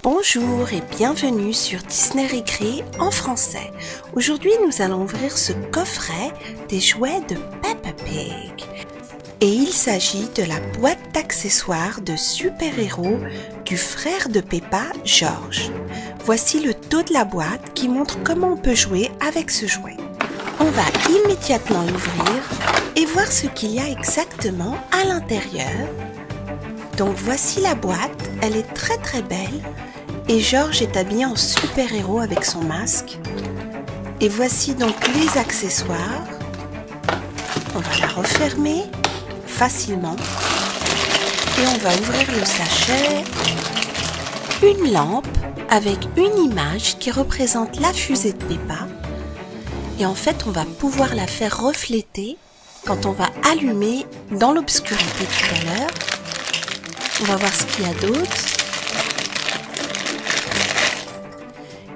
Bonjour et bienvenue sur Disney Récré en français. Aujourd'hui, nous allons ouvrir ce coffret des jouets de Peppa Pig. Et il s'agit de la boîte d'accessoires de super-héros du frère de Peppa, George. Voici le dos de la boîte qui montre comment on peut jouer avec ce jouet. On va immédiatement l'ouvrir et voir ce qu'il y a exactement à l'intérieur. Donc voici la boîte, elle est très belle. Et George est habillé en super-héros avec son masque. Et voici donc les accessoires. On va la refermer facilement. Et on va ouvrir le sachet. Une lampe avec une image qui représente la fusée de Peppa. Et en fait, on va pouvoir la faire refléter quand on va allumer dans l'obscurité tout à l'heure. On va voir ce qu'il y a d'autre.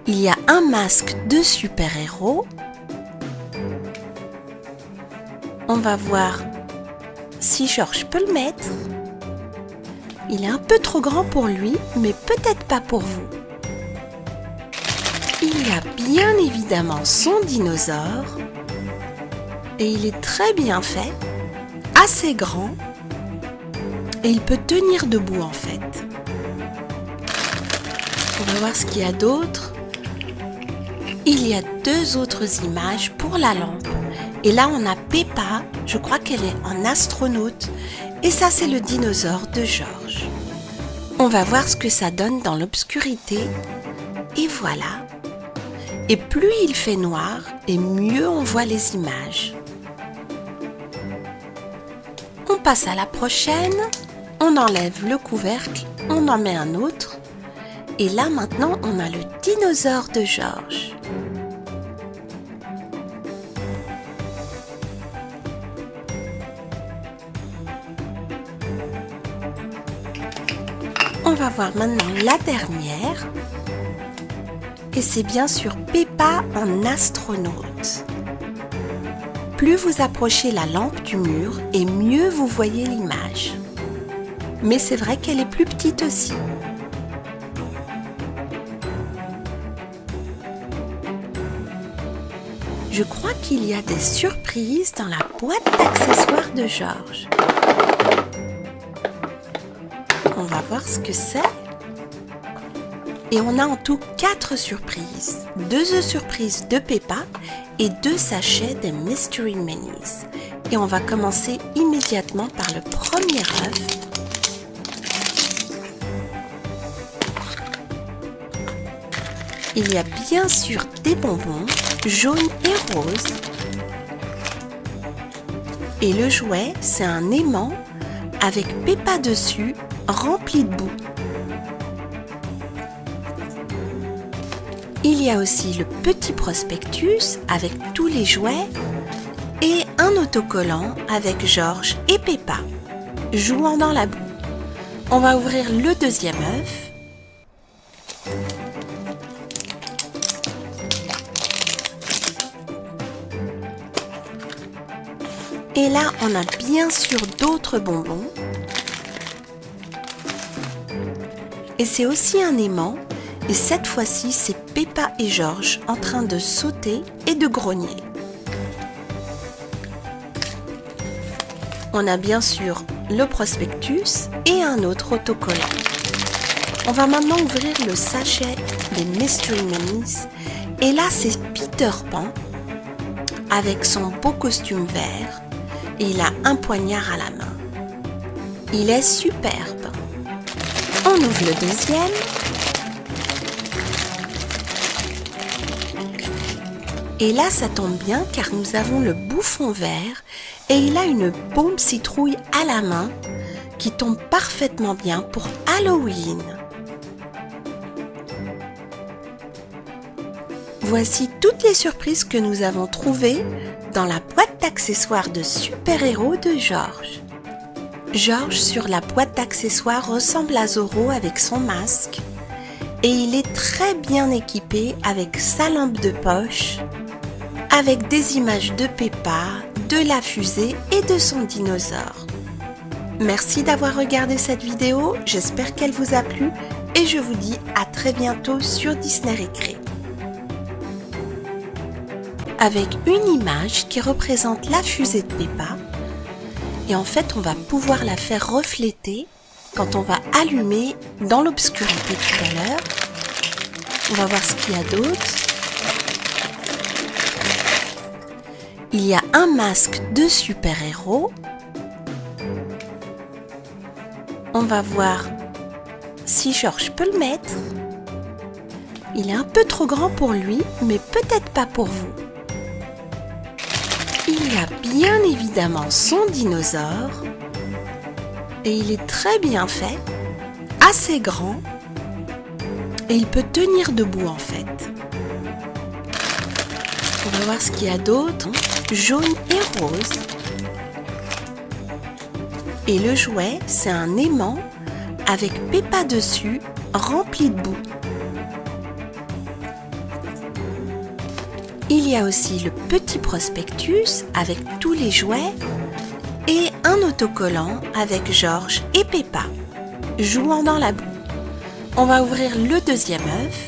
Il y a un masque de super-héros. On va voir si George peut le mettre. Il est un peu trop grand pour lui, mais peut-être pas pour vous. Il y a bien évidemment son dinosaure. Et il est très bien fait, assez grand. Et il peut tenir debout en fait. On va voir ce qu'il y a d'autre. Il y a deux autres images pour la lampe. Et là, on a Peppa, je crois qu'elle est en astronaute. Et ça, c'est le dinosaure de George. On va voir ce que ça donne dans l'obscurité. Et voilà. Et plus il fait noir, et mieux on voit les images. On passe à la prochaine. On enlève le couvercle, on en met un autre. Et là, maintenant, on a le dinosaure de George. On va voir maintenant la dernière. Et c'est bien sûr Peppa en astronaute. Plus vous approchez la lampe du mur, et mieux vous voyez l'image. Mais c'est vrai qu'elle est plus petite aussi. Je crois qu'il y a des surprises dans la boîte d'accessoires de George. On va voir ce que c'est. Et on a en tout 4 surprises. 2 œufs surprises de Peppa et 2 sachets des Mystery Minis. Et on va commencer immédiatement par le premier œuf. Il y a bien sûr des bonbons jaunes et roses. Et le jouet, c'est un aimant avec Peppa dessus, rempli de boue. Il y a aussi le petit prospectus avec tous les jouets et un autocollant avec George et Peppa, jouant dans la boue. On va ouvrir le deuxième œuf. Et là, on a bien sûr d'autres bonbons. Et c'est aussi un aimant. Et cette fois-ci, c'est Peppa et George en train de sauter et de grogner. On a bien sûr le prospectus et un autre autocollant. On va maintenant ouvrir le sachet des Mystery Minis. Et là, c'est Peter Pan avec son beau costume vert. Et il a un poignard à la main. Il est superbe. On ouvre le deuxième. Et là, ça tombe bien car nous avons le bouffon vert et il a une bombe citrouille à la main qui tombe parfaitement bien pour Halloween. Voici toutes les surprises que nous avons trouvées dans la boîte d'accessoires de super-héros de George. George sur la boîte d'accessoires ressemble à Zorro avec son masque et il est très bien équipé avec sa lampe de poche, avec des images de Peppa, de la fusée et de son dinosaure. Merci d'avoir regardé cette vidéo, j'espère qu'elle vous a plu et je vous dis à très bientôt sur Disney Récré. Avec une image qui représente la fusée de Peppa. Et en fait, on va pouvoir la faire refléter quand on va allumer dans l'obscurité tout à l'heure. On va voir ce qu'il y a d'autre. Il y a un masque de super-héros. On va voir si George peut le mettre. Il est un peu trop grand pour lui, mais peut-être pas pour vous. Il y a bien évidemment son dinosaure. Et il est très bien fait, assez grand. Et il peut tenir debout en fait. On va voir ce qu'il y a d'autre. Jaune et rose. Et le jouet, c'est un aimant avec Peppa dessus, rempli de boue. Il y a aussi le petit prospectus avec tous les jouets et un autocollant avec George et Peppa, jouant dans la boue. On va ouvrir le deuxième œuf.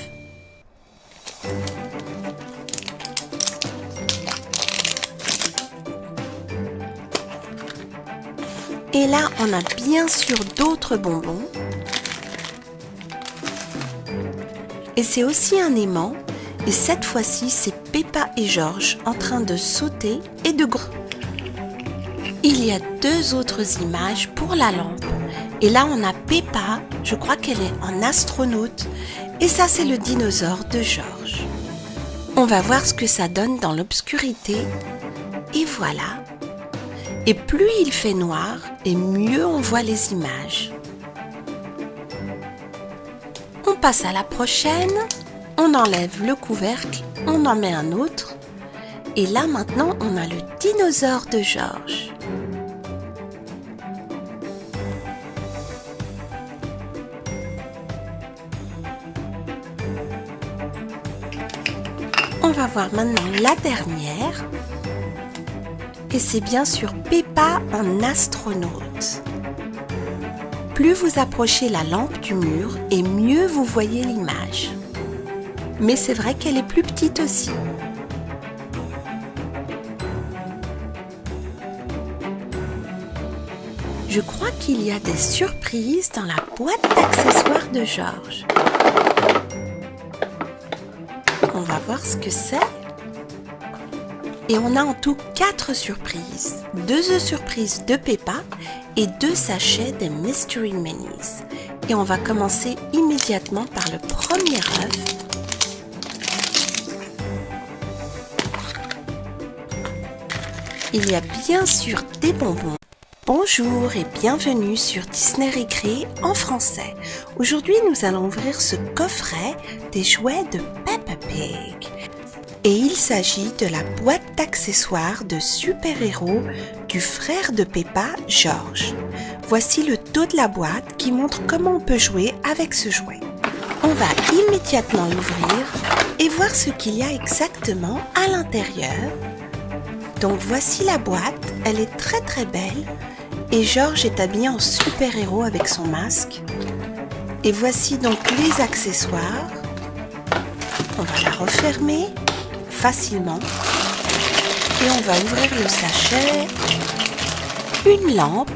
Et là, on a bien sûr d'autres bonbons. Et c'est aussi un aimant. Et cette fois-ci, c'est Peppa et George en train de sauter et de grouiller. Il y a deux autres images pour la lampe. Et là, on a Peppa, je crois qu'elle est en astronaute. Et ça, c'est le dinosaure de George. On va voir ce que ça donne dans l'obscurité. Et voilà. Et plus il fait noir, et mieux on voit les images. On passe à la prochaine. On enlève le couvercle, on en met un autre. Et là maintenant, on a le dinosaure de George. On va voir maintenant la dernière. Et c'est bien sûr Peppa en astronaute. Plus vous approchez la lampe du mur, et mieux vous voyez l'image. Mais c'est vrai qu'elle est plus petite aussi. Je crois qu'il y a des surprises dans la boîte d'accessoires de George. On va voir ce que c'est. Et on a en tout 4 surprises. 2 œufs surprises de Peppa et 2 sachets des Mystery Minis. Et on va commencer immédiatement par le premier œuf. Il y a bien sûr des bonbons. Bonjour et bienvenue sur Disney Récré en français. Aujourd'hui, nous allons ouvrir ce coffret des jouets de Peppa Pig. Et il s'agit de la boîte d'accessoires de super-héros du frère de Peppa, George. Voici le dos de la boîte qui montre comment on peut jouer avec ce jouet. On va immédiatement l'ouvrir et voir ce qu'il y a exactement à l'intérieur. Donc voici la boîte, elle est très très belle et George est habillé en super-héros avec son masque. Et voici donc les accessoires. On va la refermer facilement et on va ouvrir le sachet. Une lampe